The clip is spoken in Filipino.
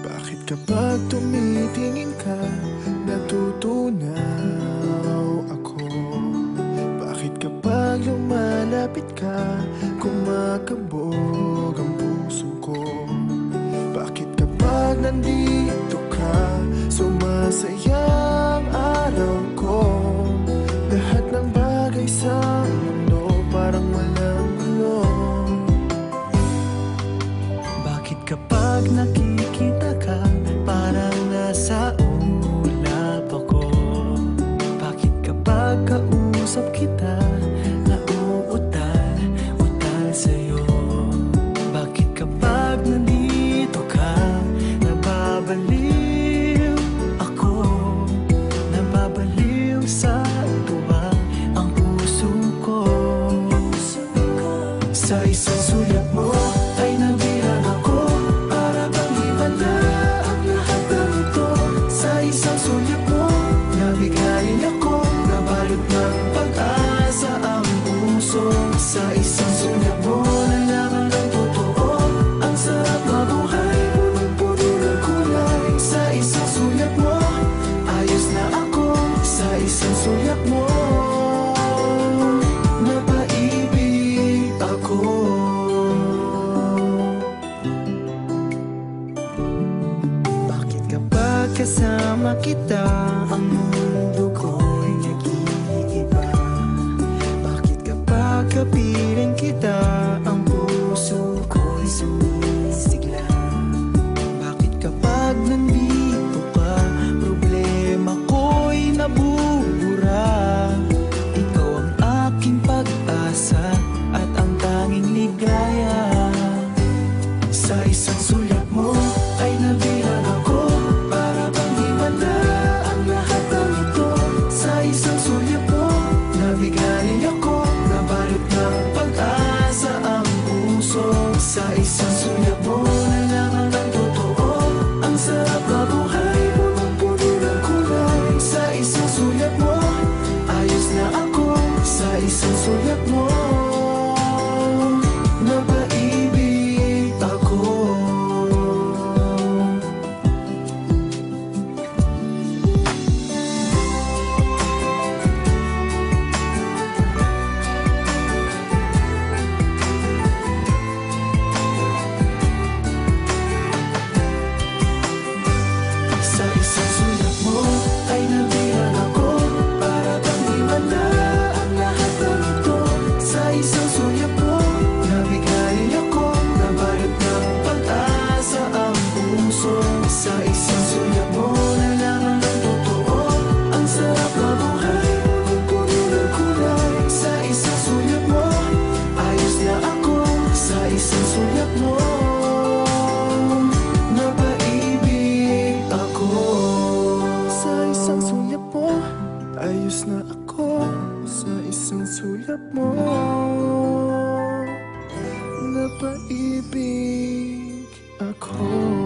Bakit kapag tumitingin ka, natutunaw ako? Bakit kapag lumalapit ka, kumakabog ang puso ko? Bakit kapag nandito ka, sumasaya ang araw ko? Lahat ng bagay sa mundo parang walang gulo. Bakit kapag nakikita ka, parang nasa ulap ako? Bakit kapag kausap kita, nauutal-utal sa'yo? Bakit kapag nandito ka, nababaliw ako? Nababaliw sa tuwa ang puso ko. Sa isang sulat mo ay nabilang ako, para bang himala ang lahat ng ito. Sa isang sulat mo, nabigayin ako, nabalot ng pag-asa ang puso. Sa isang sulat mo, nalaman ng totoo, ang sarap mabuhay, punong-puno ng kulay. Sa isang sulat mo, ayos na ako. Sa isang sulat mo, napaibig ako. Bakit kapag kasama kita, ang mundo ko'y nag-iiba? Bakit kapag kapiling kita, ang puso ko'y sumisigla? Bakit kapag nandito ka, problema ko'y nabubura? Ikaw ang aking pag-asa at ang tanging ligaya. Sa isang sulat mo ay nabilang ako, para bang himala ang lahat ng ito. Sa isang sulat mo, nabigayin ako, nabalot ng pag-asa ang puso. Sa isang sulat mo, nalaman ng totoo, ang sarap mabuhay, punong-puno ng kulay. Sa isang sulat mo, ayos na ako. Sa isang sulat mo, napaibig ako. Sa isang sulat mo ay nabilang ako, para bang himala ang lahat ng ito. Sa isang sulat mo, nabigayin ako, nabalot ng pag-asa ang puso. Sa isang sulat mo, nalaman ng totoo, ang sarap mabuhay, punong-puno ng kulay. Sa isang sulat mo, ayos na ako. Sa isang sulat mo, napaibig ako. Sa isang sulat mo, ayos na ako. Sa isang sulat mo, napaibig ako.